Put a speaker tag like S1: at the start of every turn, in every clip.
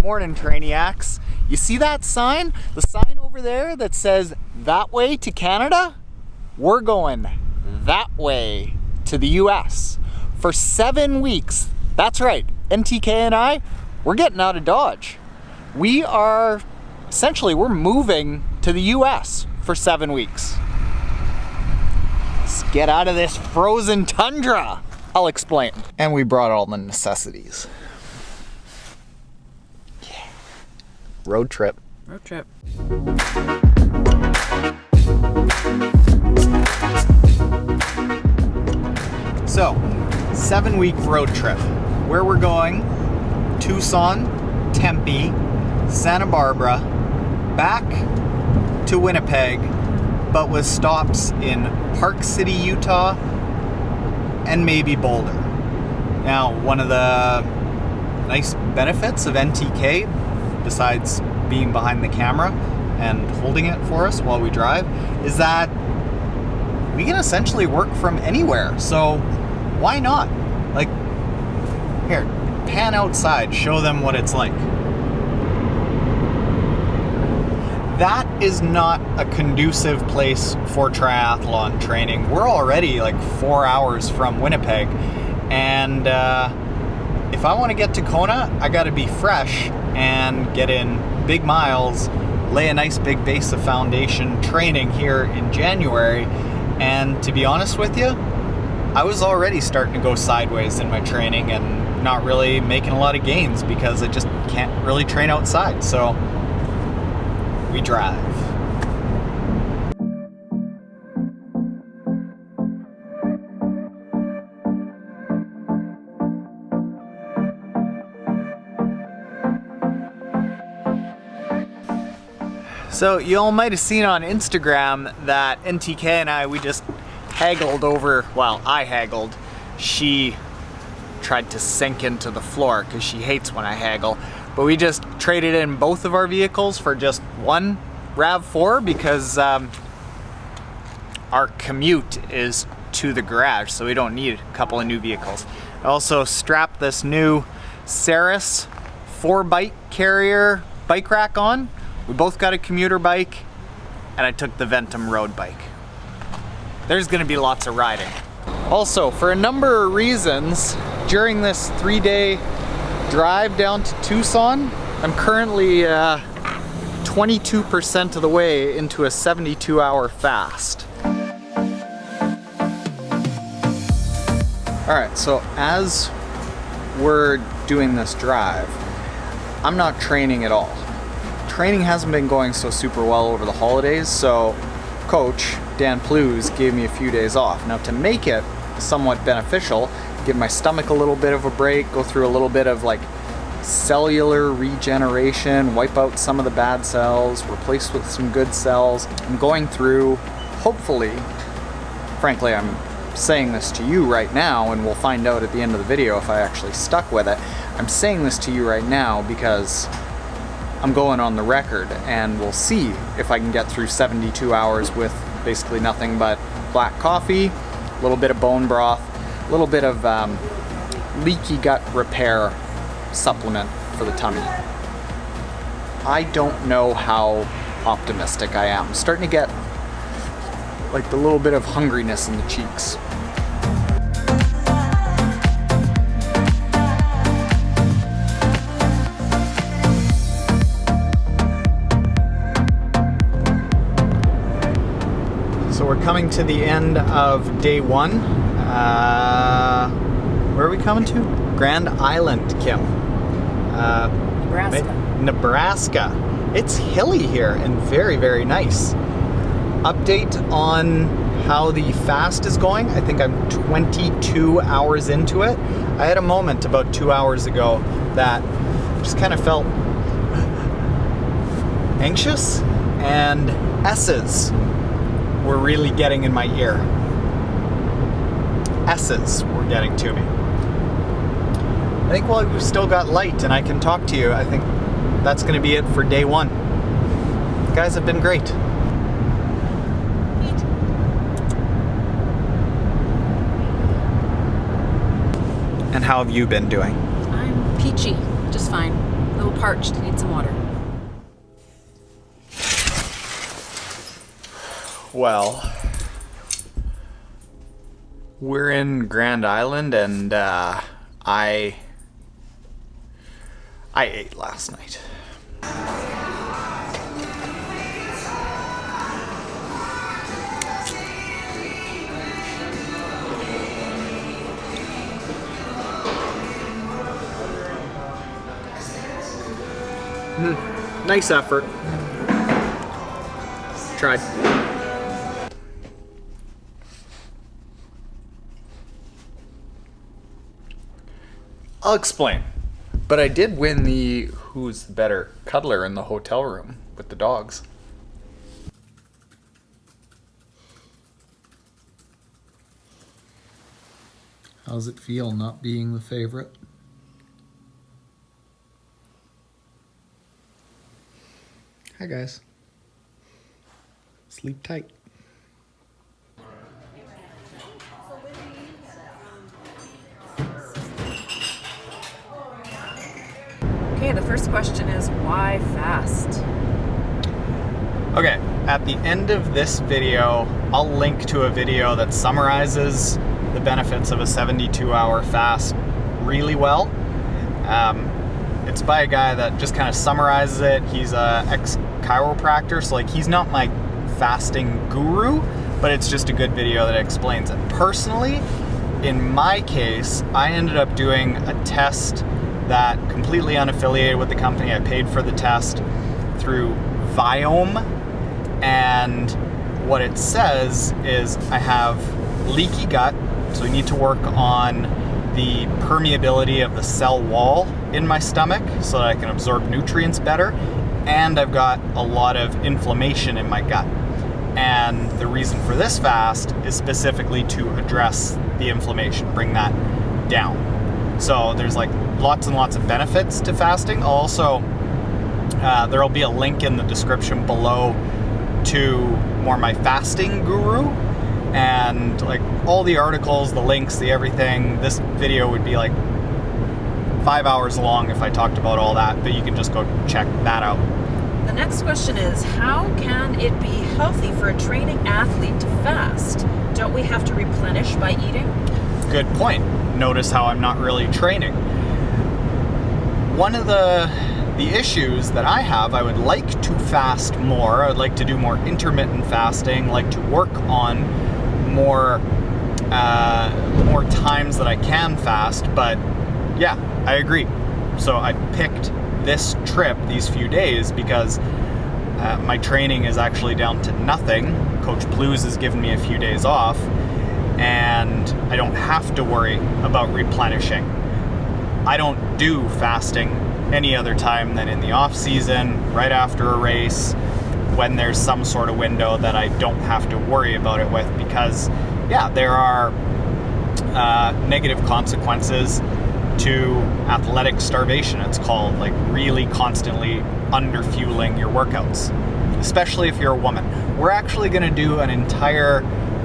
S1: Morning, Trainiacs. You see that sign? The sign over there that says that way to Canada? We're going that way to the US for 7 weeks. That's right, NTK and I, we're getting out of Dodge. We're moving to the US for 7 weeks. Let's get out of this frozen tundra. I'll explain. And we brought all the necessities. Yeah. Road trip.
S2: Road trip.
S1: So, 7-week road trip. Where we're going: Tucson, Tempe, Santa Barbara, back to Winnipeg, but with stops in Park City, Utah, and maybe Boulder. Now, one of the nice benefits of NTK, besides being behind the camera and holding it for us while we drive, is that we can essentially work from anywhere. So why not? Like, here, pan outside, show them what it's like. That is not a conducive place for triathlon training. We're already like 4 hours from Winnipeg, and if I want to get to Kona, I got to be fresh and get in big miles, lay a nice big base of foundation training here in January. And to be honest with you, I was already starting to go sideways in my training and not really making a lot of gains because I just can't really train outside. So we drive. So you all might have seen on Instagram that NTK and I, we just haggled over, well, I haggled. She tried to sink into the floor because she hates when I haggle. But we just traded in both of our vehicles for just one RAV4 because our commute is to the garage, so we don't need a couple of new vehicles. I also strapped this new Saris 4-bike carrier bike rack on. We both got a commuter bike, and I took the Ventum road bike. There's gonna be lots of riding. Also, for a number of reasons, during this 3-day drive down to Tucson, I'm currently 22% of the way into a 72-hour fast. All right, so as we're doing this drive, I'm not training at all. Training hasn't been going so super well over the holidays, so Coach Dan Plews gave me a few days off. Now, to make it somewhat beneficial, give my stomach a little bit of a break, go through a little bit of like cellular regeneration, wipe out some of the bad cells, replace with some good cells. I'm going through, hopefully, frankly, I'm saying this to you right now, and we'll find out at the end of the video if I actually stuck with it. I'm saying this to you right now because I'm going on the record, and we'll see if I can get through 72 hours with basically nothing but black coffee, a little bit of bone broth, a little bit of leaky gut repair supplement for the tummy. I don't know how optimistic I am. I'm starting to get like the little bit of hungriness in the cheeks. So we're coming to the end of day one. Where are we coming to? Grand Island, Kim. Nebraska. It's hilly here and very, very nice. Update on how the fast is going. I think I'm 22 hours into it. I had a moment about 2 hours ago that just kind of felt anxious, and S's were really getting in my ear. S's were getting to me. I think while we've still got light and I can talk to you, I think that's going to be it for day one. You guys have been great. And how have you been doing?
S2: I'm peachy, just fine. A little parched. Need some water.
S1: Well, we're in Grand Island, and I ate last night. Nice effort. Tried. I'll explain. But I did win the who's the better cuddler in the hotel room with the dogs.
S3: How's it feel not being the favorite? Hi guys. Sleep tight.
S2: Okay, the first question is, why fast?
S1: Okay, at the end of this video, I'll link to a video that summarizes the benefits of a 72-hour fast really well. It's by a guy that just kind of summarizes it. He's a ex-chiropractor, so like he's not my fasting guru, but it's just a good video that explains it. Personally, in my case, I ended up doing a test that completely unaffiliated with the company. I paid for the test through Viome, and what it says is I have leaky gut, so I need to work on the permeability of the cell wall in my stomach so that I can absorb nutrients better, and I've got a lot of inflammation in my gut. And the reason for this fast is specifically to address the inflammation, bring that down. So there's like lots and lots of benefits to fasting. Also, there'll be a link in the description below to more my fasting guru, and like all the articles, the links, the everything. This video would be like 5 hours long if I talked about all that, but you can just go check that out.
S2: The next question is, how can it be healthy for a training athlete to fast? Don't we have to replenish by eating?
S1: Good point. Notice how I'm not really training. One of the issues that I have, I would like to fast more. I would like to do more intermittent fasting, like to work on more times that I can fast. But yeah, I agree. So I picked this trip, these few days, because my training is actually down to nothing. Coach Blues has given me a few days off, and I don't have to worry about replenishing. I don't do fasting any other time than in the off season, right after a race, when there's some sort of window that I don't have to worry about it with, because yeah, there are negative consequences to athletic starvation, it's called, like really constantly underfueling your workouts, especially if you're a woman. We're actually going to do an entire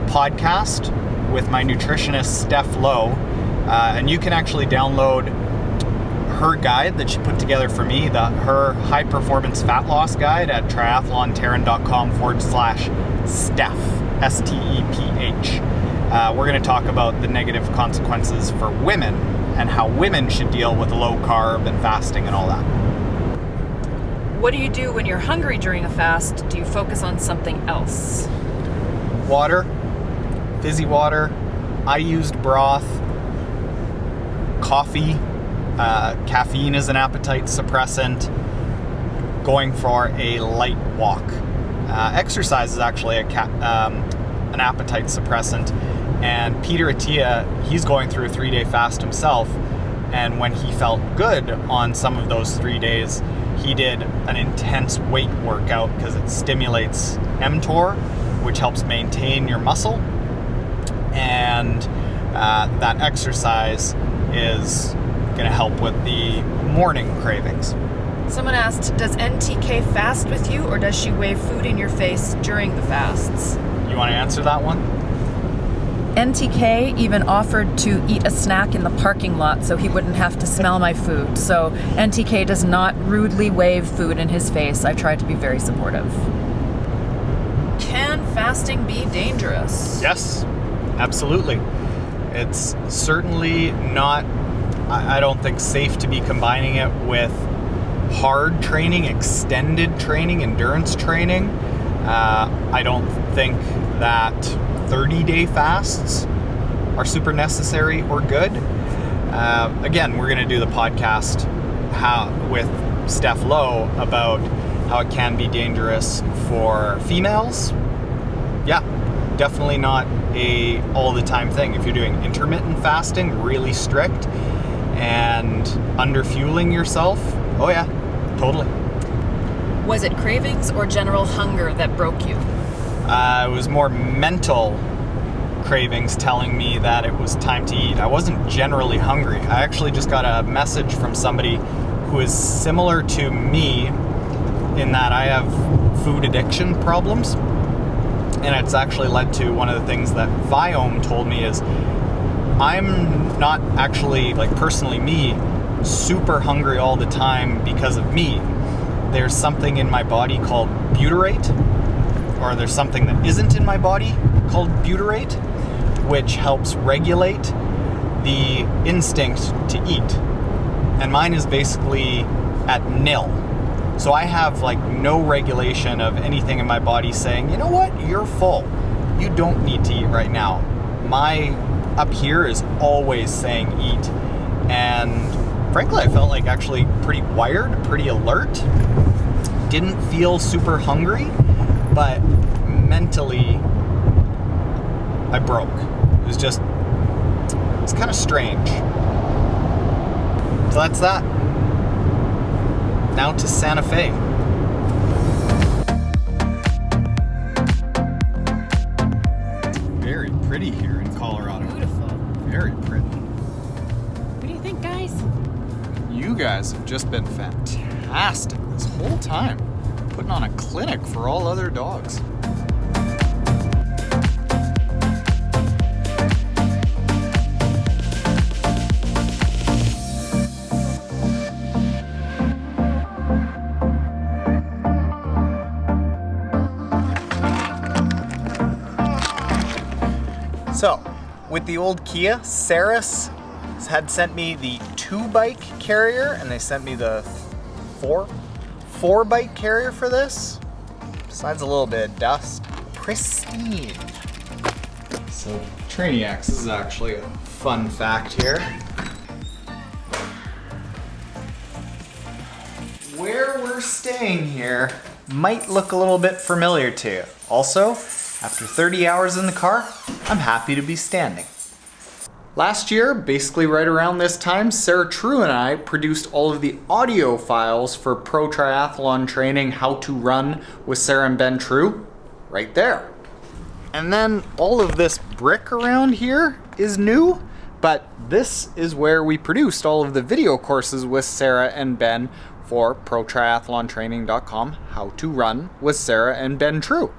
S1: podcast with my nutritionist Steph Lowe, and you can actually download her guide that she put together for me, her high performance fat loss guide at triathlontaren.com/Steph, STEPH. We're going to talk about the negative consequences for women and how women should deal with low carb and fasting and all that.
S2: What do you do when you're hungry during a fast? Do you focus on something else?
S1: Water, fizzy water. I used broth, coffee. Caffeine is an appetite suppressant. Going for a light walk. Exercise is actually an appetite suppressant. And Peter Attia, he's going through a 3-day fast himself. And when he felt good on some of those 3 days, he did an intense weight workout because it stimulates mTOR, which helps maintain your muscle. And that exercise is going to help with the morning cravings.
S2: Someone asked, does NTK fast with you, or does she wave food in your face during the fasts?
S1: You want to answer that one?
S2: NTK even offered to eat a snack in the parking lot so he wouldn't have to smell my food. So NTK does not rudely wave food in his face. I try to be very supportive. Can fasting be dangerous?
S1: Yes, absolutely. It's certainly not, I don't think, safe to be combining it with hard training, extended training, endurance training. I don't think that 30-day fasts are super necessary or good. Again, we're going to do the podcast with Steph Lowe about how it can be dangerous for females. Yeah, definitely not a all-the-time thing. If you're doing intermittent fasting, really strict, and under-fueling yourself, oh yeah, totally.
S2: Was it cravings or general hunger that broke you?
S1: It was more mental cravings telling me that it was time to eat. I wasn't generally hungry. I actually just got a message from somebody who is similar to me in that I have food addiction problems. And it's actually led to one of the things that Viome told me is I'm not actually, like personally me, super hungry all the time because of me. There's something in my body called butyrate, or there's something that isn't in my body called butyrate, which helps regulate the instinct to eat. And mine is basically at nil. So I have like no regulation of anything in my body saying, you know what, you're full. You don't need to eat right now. My up here is always saying eat. And frankly, I felt like actually pretty wired, pretty alert. Didn't feel super hungry, but mentally I broke. It's kind of strange. So that's that. Now to Santa Fe. It's very pretty here in Colorado.
S2: Beautiful.
S1: Very pretty.
S2: What do you think, guys?
S1: You guys have just been fantastic this whole time, putting on a clinic for all other dogs. So, with the old Kia, Saris had sent me the 2-bike carrier, and they sent me the 4-bike carrier for this. Besides a little bit of dust, pristine. So, Trainiacs, this is actually a fun fact here. Where we're staying here might look a little bit familiar to you. Also, after 30 hours in the car, I'm happy to be standing. Last year, basically right around this time, Sarah True and I produced all of the audio files for Pro Triathlon Training How to Run with Sarah and Ben True, right there. And then all of this brick around here is new, but this is where we produced all of the video courses with Sarah and Ben for ProTriathlonTraining.com, How to Run with Sarah and Ben True.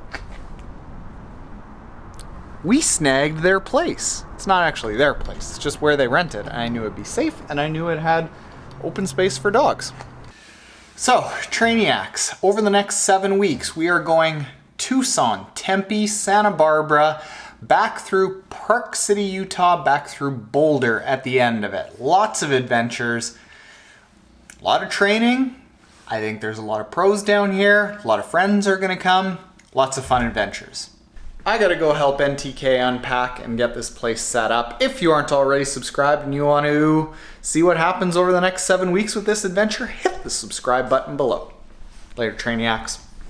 S1: We snagged their place. It's not actually their place, it's just where they rented. And I knew it'd be safe, and I knew it had open space for dogs. So, Trainiacs, over the next 7 weeks, we are going Tucson, Tempe, Santa Barbara, back through Park City, Utah, back through Boulder at the end of it. Lots of adventures, a lot of training. I think there's a lot of pros down here. A lot of friends are gonna come. Lots of fun adventures. I gotta go help NTK unpack and get this place set up. If you aren't already subscribed and you want to see what happens over the next 7 weeks with this adventure, hit the subscribe button below. Later, Trainiacs.